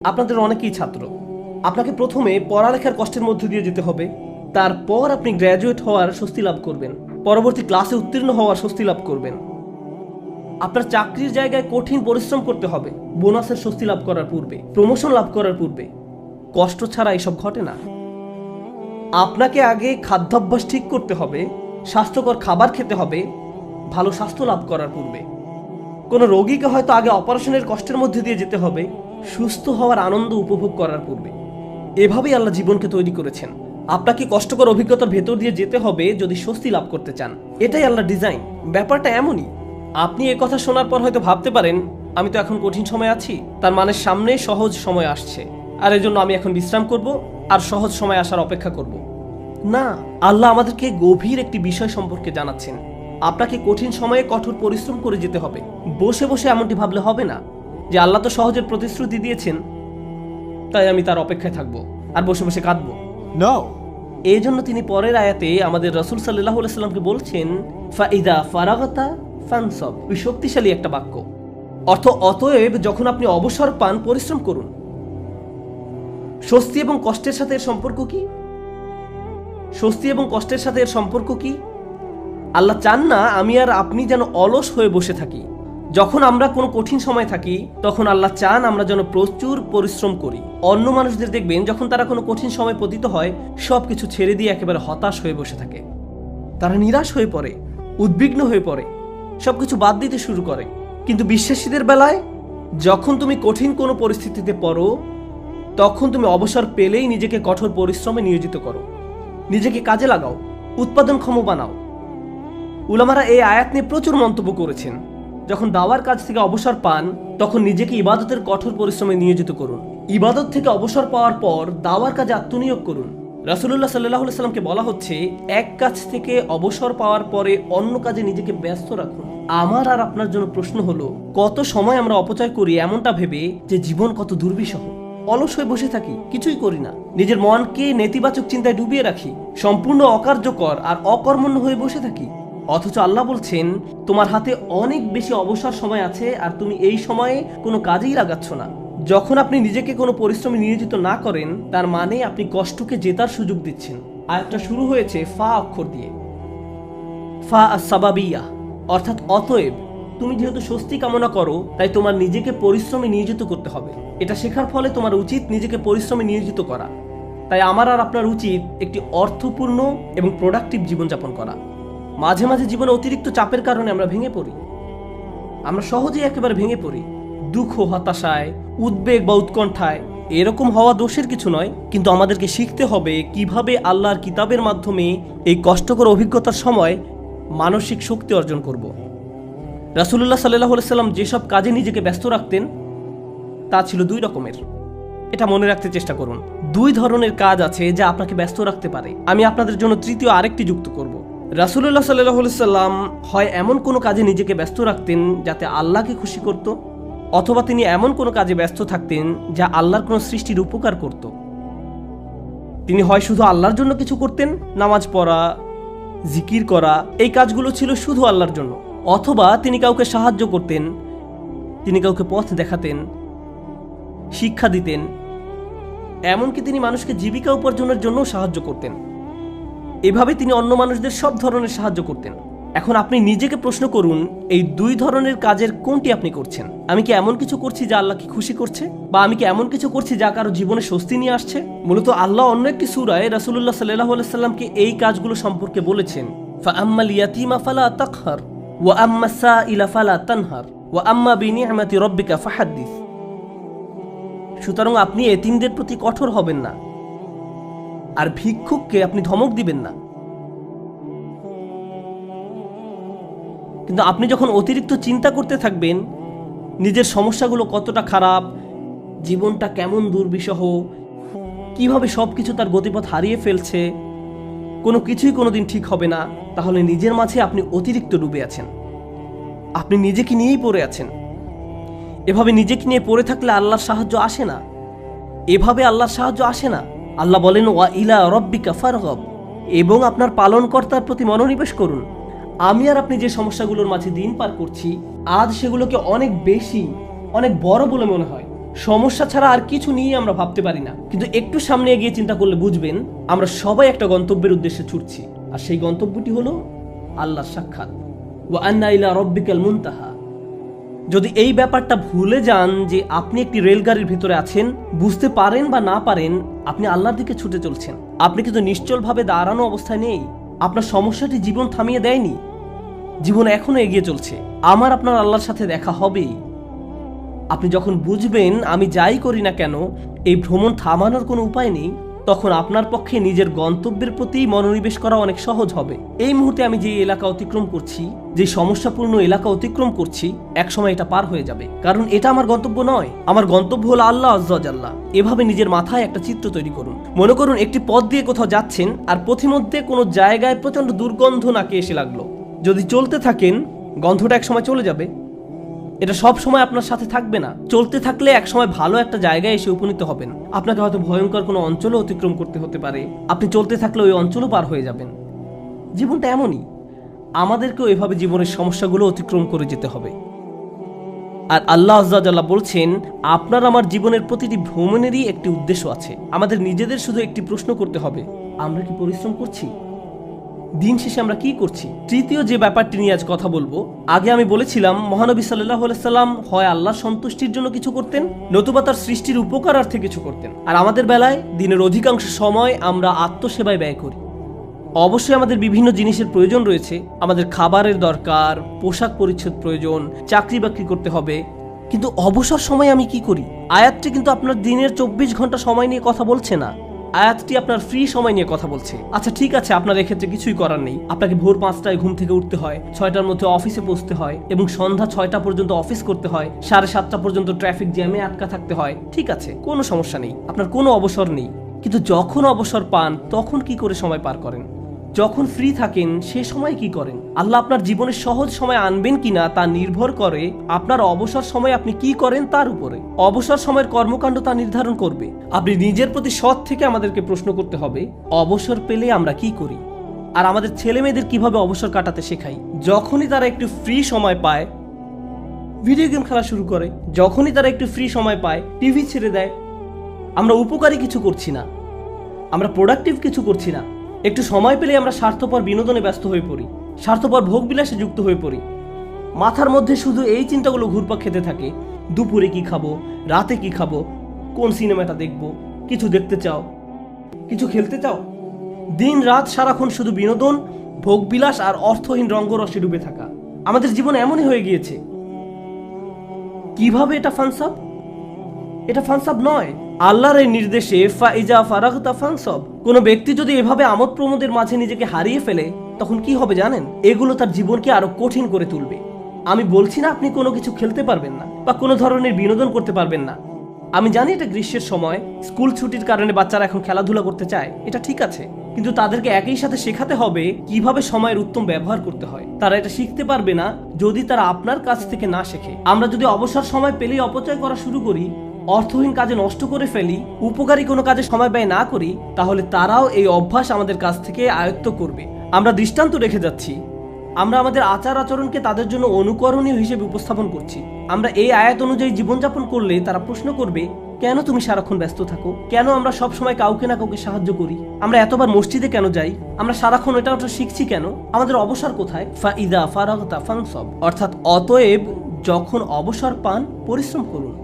আপনাদের অনেকেই ছাত্র, আপনাকে প্রথমে পড়ালেখার কষ্টের মধ্যে দিয়ে যেতে হবে, তারপর আপনি গ্র্যাজুয়েট হওয়ার স্বস্তি লাভ করবেন, পরবর্তী ক্লাসে উত্তীর্ণ হওয়ার স্বস্তি লাভ করবেন। আপনার চাকরির জায়গায় কঠিন পরিশ্রম করতে হবে বোনাসের স্বস্তি লাভ করার পূর্বে, প্রমোশন লাভ করার পূর্বে। কষ্ট ছাড়া এসব ঘটে না। আপনাকে আগে খাদ্যাভ্যাস ঠিক করতে হবে, স্বাস্থ্যকর খাবার খেতে হবে ভালো স্বাস্থ্য লাভ করার পূর্বে। কোনো রোগীকে হয়তো আগে অপারেশনের কষ্টের মধ্যে দিয়ে যেতে হবে সুস্থ হওয়ার আনন্দ উপভোগ করার পূর্বে। এভাবেই আল্লাহ জীবনকে তৈরি করেছেন। আপনাকে কষ্টকর অভিজ্ঞতার ভেতর দিয়ে যেতে হবে যদি স্বস্তি লাভ করতে চান। এটাই আল্লাহ ডিজাইন। ব্যাপারটা এমনই। আপনি এ কথা শোনার পর হয়তো ভাবতে পারেন, আমি তো এখন কঠিন সময় আছি, তার মানে সামনে সহজ সময় আসছে, আর এজন্য আমি এখন বিশ্রাম করব আর সহজ সময় আসার অপেক্ষা করব। না, আল্লাহ আমাদেরকে গভীর একটি বিষয় সম্পর্কে জানাচ্ছেন। আপনাকে কঠিন সময়ে কঠোর পরিশ্রম করে যেতে হবে। বসে বসে এমনটি ভাবলে হবে না যে আল্লাহ তো সহজের প্রতিশ্রুতি দিয়েছেন, তাই আমি তার অপেক্ষায় থাকবো আর বসে বসে কাঁদবো। No. এই জন্য তিনি পরের আয়াতে আমাদের রাসূল সাল্লাল্লাহু আলাইহি সাল্লামকে বলছেন, ফাইদা ফারাগাতা ফানসাব। শক্তিশালী একটা বাক্য। অর্থ, অতএব যখন আপনি অবসর পান পরিশ্রম করুন। স্বস্তি এবং কষ্টের সাথে এর সম্পর্ক কি? স্বস্তি এবং কষ্টের সাথে এর সম্পর্ক কি? আল্লাহ চান না আমি আর আপনি যেন অলস হয়ে বসে থাকি। যখন আমরা কোনো কঠিন সময় থাকি তখন আল্লাহ চান আমরা যেন প্রচুর পরিশ্রম করি। অন্য মানুষদের দেখবেন যখন তারা কোনো কঠিন সময় পতিত হয় সবকিছু ছেড়ে দিয়ে একেবারে হতাশ হয়ে বসে থাকে। তারা নিরাশ হয়ে পড়ে, উদ্বিগ্ন হয়ে পড়ে, সবকিছু বাদ দিতে শুরু করে। কিন্তু বিশ্বাসীদের বেলায় যখন তুমি কঠিন কোনো পরিস্থিতিতে পড়ো তখন তুমি অবসর পেলেই নিজেকে কঠোর পরিশ্রমে নিয়োজিত করো, নিজেকে কাজে লাগাও, উৎপাদনক্ষম বানাও। উলামারা এই আয়াত নিয়ে প্রচুর মন্তব্য করেছেন। যখন দাওয়ার কাজ থেকে অবসর পান তখন নিজেকে ইবাদতের কঠোর পরিশ্রমে নিয়োজিত করুন। ইবাদত থেকে অবসর পাওয়ার পর দাওয়ার কাজে আত্মনিয়োগ করুন। রাসূলুল্লাহ সাল্লাল্লাহু আলাইহি সাল্লামকে বলা হচ্ছে, এক কাজ থেকে অবসর পাওয়ার পরে অন্য কাজে নিজেকে ব্যস্ত রাখুন। আমার আর আপনার জন্য প্রশ্ন হলো, কত সময় আমরা অপচয় করি এমনটা ভেবে যে জীবন কত দুর্বিষহ। অলস হয়ে বসে থাকি, কিছুই করি না, নিজের মনকে নেতিবাচক চিন্তায় ডুবিয়ে রাখি, সম্পূর্ণ অকার্যকর আর অকর্মণ্য হয়ে বসে থাকি। অথচ আল্লাহ বলছেন, তোমার হাতে অনেক বেশি অবসর সময় আছে আর তুমি এই সময়ে কোনো কাজেই লাগাচ্ছ না। যখন আপনি নিজেকে কোনো পরিশ্রমে নিয়োজিত না করেন তার মানে আপনি কষ্টকে জেতার সুযোগ দিচ্ছেন। আয়াতটা শুরু হয়েছে ফা অক্ষর দিয়ে, ফা আস-সাবাবিয়া, অর্থাৎ অতএব। তুমি যেহেতু স্বস্তি কামনা করো তাই তোমার নিজেকে পরিশ্রমে নিয়োজিত করতে হবে। এটা শেখার ফলে তোমার উচিত নিজেকে পরিশ্রমে নিয়োজিত করা। তাই আমার আর আপনার উচিত একটি অর্থপূর্ণ এবং প্রোডাক্টিভ জীবনযাপন করা। মাঝে মাঝে জীবনে অতিরিক্ত চাপের কারণে আমরা ভেঙে পড়ি। আমরা সহজেই একেবারে ভেঙে পড়ি দুঃখ, হতাশায়, উদ্বেগ বা উৎকণ্ঠায়। এরকম হওয়া দোষের কিছু নয়, কিন্তু আমাদেরকে শিখতে হবে কিভাবে আল্লাহর কিতাবের মাধ্যমে এই কষ্টকর অভিজ্ঞতার সময় মানসিক শক্তি অর্জন করব। রাসূলুল্লাহ সাল্লাল্লাহু আলাইহি সাল্লাম যেসব কাজে নিজেকে ব্যস্ত রাখতেন তা ছিল দুই রকমের। এটা মনে রাখতে চেষ্টা করুন। দুই ধরনের কাজ আছে যা আপনাকে ব্যস্ত রাখতে পারে। আমি আপনাদের জন্য তৃতীয় আরেকটি যুক্ত করব। রাসূলুল্লাহ সাল্লাল্লাহু আলাইহি সাল্লাম হয় এমন কোনো কাজে নিজেকে ব্যস্ত রাখতেন যাতে আল্লাহকে খুশি করত, অথবা তিনি এমন কোনো কাজে ব্যস্ত থাকতেন যা আল্লাহর কোনো সৃষ্টির উপকার করত। তিনি হয় শুধু আল্লাহর জন্য কিছু করতেন, নামাজ পড়া, জিকির করা, এই কাজগুলো ছিল শুধু আল্লাহর জন্য, অথবা তিনি কাউকে সাহায্য করতেন, তিনি কাউকে পথ দেখাতেন, শিক্ষা দিতেন, এমনকি তিনি মানুষকে জীবিকা উপার্জনের জন্য সাহায্য করতেন। এভাবে তিনি অন্য মানুষদের সব ধরনের সাহায্য করতেন। এখন আপনি নিজেকে প্রশ্ন করুন, এই দুই ধরনের কাজের কোনটি আপনি করছেন? আমি কি এমন কিছু করছি যা আল্লাহকে খুশি করছে, বা আমি কি এমন কিছু করছি যা কারো জীবনে স্বস্তি নিয়ে আসছে? মূলত আল্লাহ অন্য একটি সূরায় রাসূলুল্লাহ সাল্লাল্লাহু আলাইহি সাল্লামকে এই কাজগুলো সম্পর্কে বলেছেন, ফাআম্মাল ইয়াতীমা ফালা তাকহার ওয়া আম্মাস সাইলা ফালা তানহার ওয়া আম্মা বিনি'মাতি রাব্বিকা ফাহাদ্দিস। সুতরাং আপনি এতিমদের প্রতি কঠোর হবেন না, আর ভিক্ষুককে আপনি ধমক দিবেন না। কিন্তু আপনি যখন অতিরিক্ত চিন্তা করতে থাকবেন নিজের সমস্যাগুলো কতটা খারাপ, জীবনটা কেমন দুর্বিষহ, কিভাবে সবকিছু তার গতিপথ হারিয়ে ফেলছে, কোনো কিছুই কোনোদিন ঠিক হবে না, তাহলে নিজের মাঝে আপনি অতিরিক্ত ডুবে আছেন। আপনি নিজেকে নিয়েই পড়ে আছেন। এভাবে নিজেকে নিয়ে পড়ে থাকলে আল্লাহর সাহায্য আসে না। এভাবে আল্লাহর সাহায্য আসে না। আল্লাহ বলেন, ওয়া ইলা রাব্বিকা ফারগাব, এবং আপনার পালনকর্তার প্রতি মনোনিবেশ করুন। আমি আর আপনি যে সমস্যাগুলোর মাঝে দিন পার করছি আজ সেগুলোকে অনেক বেশি, অনেক বড় বলে মনে হয়, সমস্যা ছাড়া আর কিছু নিয়ে আমরা ভাবতে পারি না, কিন্তু একটু সামনে এগিয়ে চিন্তা করলে বুঝবেন আমরা সবাই একটা গন্তব্যের উদ্দেশ্যে ছুটছি, আর সেই গন্তব্যটি হলো আল্লাহর সাক্ষাৎ। ওয়া আন্না ইলা রাব্বিকাল মুনতাহা। যদি এই ব্যাপারটা ভুলে যান যে আপনি একটি রেলগাড়ির ভিতরে আছেন, বুঝতে পারেন বা না পারেন আপনি আল্লাহর দিকে ছুটে চলছেন, আপনি কিন্তু নিশ্চলভাবে দাঁড়ানো অবস্থায় নেই। আপনার সমস্যাটি জীবন থামিয়ে দেয়নি, জীবন এখনো এগিয়ে চলছে। আমার আপনার আল্লাহর সাথে দেখা হবেই। আপনি যখন বুঝবেন আমি যাই করি না কেন এই ভ্রমণ থামানোর কোনো উপায় নেই, তখন আপনার পক্ষে নিজের গন্তব্যের প্রতি মনোনিবেশ করা অনেক সহজ হবে। এই মুহূর্তে আমি যে এলাকা অতিক্রম করছি, যে সমস্যাপূর্ণ এলাকা অতিক্রম করছি, একসময় এটা পার হয়ে যাবে, কারণ এটা আমার গন্তব্য নয়। আমার গন্তব্য হলো আল্লাহ আজ্জা ওয়া জাল্লা। এভাবে নিজের মাথায় একটা চিত্র তৈরি করুন। মনে করুন একটি পথ দিয়ে কোথাও যাচ্ছেন, আর পথিমধ্যে কোনো জায়গায় প্রচন্ড দুর্গন্ধ নাকে এসে লাগলো। যদি চলতে থাকেন গন্ধটা একসময় চলে যাবে, এটা সব সময় আপনার সাথে থাকবে না। চলতে থাকলে একসময় ভালো একটা জায়গায় এসে উপনীত হবেন। আপনাকে হয়তো ভয়ঙ্কর কোনো অঞ্চলও অতিক্রম করতে হতে পারে, আপনি চলতে থাকলে ওই অঞ্চলও পার হয়ে যাবেন। জীবনটা এমনই, আমাদেরকেও এভাবে জীবনের সমস্যাগুলো অতিক্রম করে যেতে হবে। আর আল্লাহ আজ্জা ওয়া জাল্লা বলছেন, আপনার আমার জীবনের প্রতিটি ভ্রমণেরই একটি উদ্দেশ্য আছে। আমাদের নিজেদের শুধু একটি প্রশ্ন করতে হবে, আমরা কি পরিশ্রম করছি? দিন শেষে আমরা কি করছি? তৃতীয় যে ব্যাপারটি নিয়ে আজ কথা বলবো, আগে আমি বলেছিলাম মহানবী সাল্লাল্লাহু আলাইহি সাল্লাম হয় আল্লাহর সন্তুষ্টির জন্য কিছু করতেন, নতুবা তার সৃষ্টির উপকারার্থে কিছু করতেন। আর আমাদের বেলায় দিনের অধিকাংশ সময় আমরা আত্মসেবায় ব্যয় করি। অবশ্যই আমাদের বিভিন্ন জিনিসের প্রয়োজন রয়েছে, আমাদের খাবারের দরকার, পোশাক পরিচ্ছদ প্রয়োজন, চাকরি বাকরি করতে হবে, কিন্তু অবসর সময় আমি কি করি? আয়াতটি কিন্তু আপনার দিনের 24 ঘন্টা সময় নিয়ে কথা বলছে না, আয়াতটি আপনার ফ্রি সময় নিয়ে কথা বলছে। আচ্ছা ঠিক আছে, আপনার এক্ষেত্রে কিছুই করার নেই। আপনাকে ভোর 5টায় ঘুম থেকে উঠতে হয়, 6টার মধ্যে অফিসে পৌঁছতে হয়, এবং সন্ধ্যা 6টা পর্যন্ত অফিস করতে হয়, 7:30টা পর্যন্ত ট্রাফিক জ্যামে আটকা থাকতে হয়। ঠিক আছে, কোনো সমস্যা নেই, আপনার কোনো অবসর নেই। কিন্তু যখন অবসর পান তখন কি করে সময় পার করেন? যখন ফ্রি থাকেন সে সময় কি করেন? আল্লাহ আপনার জীবনে সহজ সময় আনবেন কিনা তা নির্ভর করে আপনার অবসর সময় আপনি কি করেন তার উপরে। অবসর সময়ের কর্মকাণ্ড তা নির্ধারণ করবে। আপনি নিজের প্রতি সৎ থেকে আমাদেরকে প্রশ্ন করতে হবে, অবসর পেলে আমরা কি করি? আর আমাদের ছেলে মেয়েদের কিভাবে অবসর কাটাতে শেখাই? যখনই তারা একটু ফ্রি সময় পায় ভিডিও গেম খেলা শুরু করে, যখনই তারা একটু ফ্রি সময় পায় টিভি ছেড়ে দেয়। আমরা উপকারী কিছু করছি না, আমরা প্রোডাক্টিভ কিছু করছি না। একটু সময় পেলে আমরা স্বার্থপর বিনোদনে ব্যস্ত হয়ে পড়ি, স্বার্থপর ভোগবিলাসে যুক্ত হয়ে পড়ি। মাথার মধ্যে শুধু এই চিন্তাগুলো ঘুরপাক খেতে থাকে, দুপুরে কি খাবো, রাতে কি খাবো, কোন সিনেমাটা দেখবো। কিছু দেখতে চাও, কিছু খেলতে চাও, দিন রাত সারাক্ষণ শুধু বিনোদন, ভোগবিলাস আর অর্থহীন রঙ্গরসে ডুবে থাকা। আমাদের জীবন এমনই হয়ে গিয়েছে। কিভাবে এটা ফানসাব? এটা ফানসাব নয়, আল্লাহর এই নির্দেশে ফাইজা ফারাগতা ফানসাব। কোন ব্যক্তি যদি এভাবে আমোদ প্রমোদের মাঝে নিজেকে হারিয়ে ফেলে তখন কি হবে জানেন? এগুলো তার জীবনকে আরো কঠিন করে তুলবে। আমি বলছি না আপনি কোনো কিছু খেলতে পারবেন না বা কোনো ধরনের বিনোদন করতে পারবেন না। আমি জানি এটা গ্রীষ্মের সময়, স্কুল ছুটির কারণে বাচ্চারা এখন খেলাধুলা করতে চায়, এটা ঠিক আছে, কিন্তু তাদেরকে একই সাথে শেখাতে হবে কিভাবে সময়ের উত্তম ব্যবহার করতে হয়। তারা এটা শিখতে পারবে না যদি তারা আপনার কাছ থেকে না শেখে। আমরা যদি অবসর সময় পেলেই অপচয় করা শুরু করি, অর্থহীন কাজে নষ্ট করে ফেলি, উপকারী কোনো কাজে সময় ব্যয় না করি, তাহলে তারাও এই অভ্যাস আমাদের কাছ থেকে আয়ত্ত করবে। আমরা দৃষ্টান্ত রেখে যাচ্ছি, আমরা আমাদের আচার আচরণকে তাদের জন্য অনুকরণীয় হিসেবে উপস্থাপন করছি। আমরা এই আয়াত অনুযায়ী জীবনযাপন করলে তারা প্রশ্ন করবে, কেন তুমি সারাক্ষণ ব্যস্ত থাকো? কেন আমরা সব সময় কাউকে না কাউকে সাহায্য করি? আমরা এতবার মসজিদে কেন যাই? আমরা সারাক্ষণ এটা ওটা শিখছি কেন? আমাদের অবসর কোথায়? ফাইদা ফারাগতা ফানসাব, অর্থাৎ অতএব যখন অবসর পান পরিশ্রম করুন।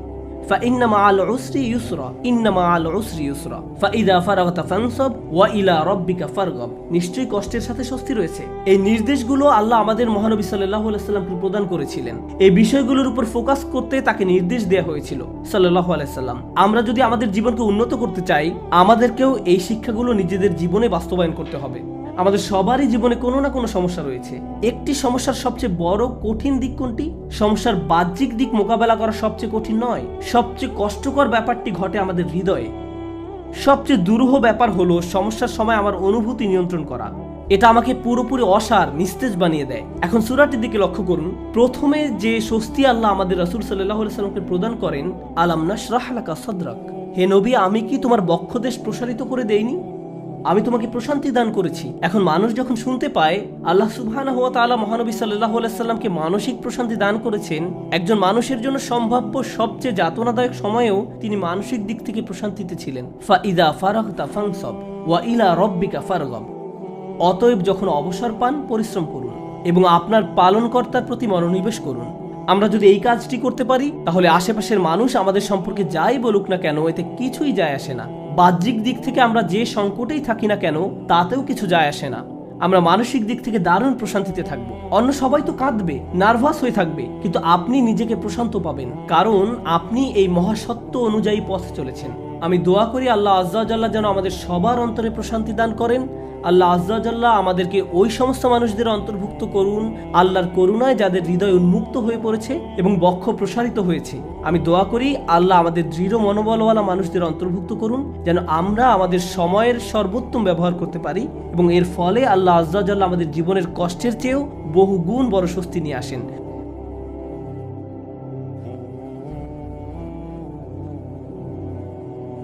فإن مع العسر يسرا إن مع العسر يسرا فإذا فرغت فانصب وإلى ربك فارغب। নিশ্চয়ই কষ্টের সাথে স্বস্তি রয়েছে। এই নির্দেশগুলো আল্লাহ আমাদের মহানবী সাল্লাল্লাহু আলাইহি সাল্লামকে প্রদান করেছিলেন। এই বিষয়গুলোর উপর ফোকাস করতে তাকে নির্দেশ দেওয়া হয়েছিল সাল্লাল্লাহু আলাইহি সাল্লাম। আমরা যদি আমাদের জীবনকে উন্নত করতে চাই, আমাদেরকেও এই শিক্ষাগুলো নিজেদের জীবনে বাস্তবায়ন করতে হবে। আমাদের সবারই জীবনে কোনো না কোনো সমস্যা রয়েছে। একটি সমস্যার সবচেয়ে বড় কঠিন দিক কোনটি? সমস্যার বাহ্যিক দিক মোকাবেলা করা সবচেয়ে কঠিন নয়, সবচেয়ে কষ্টকর ব্যাপারটি ঘটে আমাদের হৃদয়ে। সবচেয়ে দুরূহ ব্যাপার হলো সমস্যার সময় আমার অনুভূতি নিয়ন্ত্রণ করা। এটা আমাকে পুরোপুরি অসার, নিস্তেজ বানিয়ে দেয়। এখন সূরাটির দিকে লক্ষ্য করুন। প্রথমে যে স্বস্তি আল্লাহ আমাদের রাসূল সাল্লাল্লাহু আলাইহি সাল্লামকে প্রদান করেন, আলাম নাশরাহ লাকা সাদরাক, হে নবী আমি কি তোমার বক্ষদেশ প্রসারিত করে দেইনি? আমি তোমাকে প্রশান্তি দান করেছি। এখন মানুষ যখন শুনতে পায় আল্লাহ সুবহানাহু ওয়া তাআলা মহানবী সাল্লাল্লাহু আলাইহি সাল্লামকে মানসিক প্রশান্তি দান করেছেন, একজন মানুষের জন্য সম্ভাব্য সবচেয়ে যাতনাদায়ক সময়েও তিনি মানসিক দিক থেকে প্রশান্তিতে ছিলেন। ফাইদা ফারাগতা ফানসব ওয়া ইলা রাব্বিকা ফারগাব। অতএব যখন অবসর পান পরিশ্রম করুন এবং আপনার পালনকর্তার প্রতি মনোনিবেশ করুন। আমরা যদি এই কাজটি করতে পারি তাহলে আশেপাশের মানুষ আমাদের সম্পর্কে যাই বলুক না কেন এতে কিছুই যায় আসে না। বাহ্যিক দিক থেকে আমরা যে সংকটেই থাকি না কেন তাতেও কিছু যায় আসে না। আমরা মানসিক দিক থেকে দারুণ প্রশান্তিতে থাকবো। অন্য সবাই তো কাঁদবে, নার্ভাস হয়ে থাকবে, কিন্তু আপনি নিজেকে প্রশান্ত পাবেন, কারণ আপনি এই মহাসত্য অনুযায়ী পথ চলেছেন। আমি দোয়া করি আল্লাহ আজ্জা ওয়া জাল্লা যেন আমাদের সবার অন্তরে প্রশান্তি দান করেন। আল্লাহ আজ্জা ওয়া জাল্লা আমাদেরকে ওই সমস্ত মানুষদের অন্তর্ভুক্ত করুন আল্লাহর করুণায় যাদের হৃদয় উন্মুক্ত হয়ে পড়েছে এবং বক্ষ প্রসারিত হয়েছে। আমি দোয়া করি আল্লাহ আমাদের দৃঢ় মনোবলওয়ালা মানুষদের অন্তর্ভুক্ত করুন যেন আমরা আমাদের সময়ের সর্বোত্তম ব্যবহার করতে পারি এবং এর ফলে আল্লাহ আজ্জা ওয়া জাল্লা আমাদের জীবনের কষ্টের চেয়েও বহু গুণ বড় স্বস্তি নিয়ে আসেন।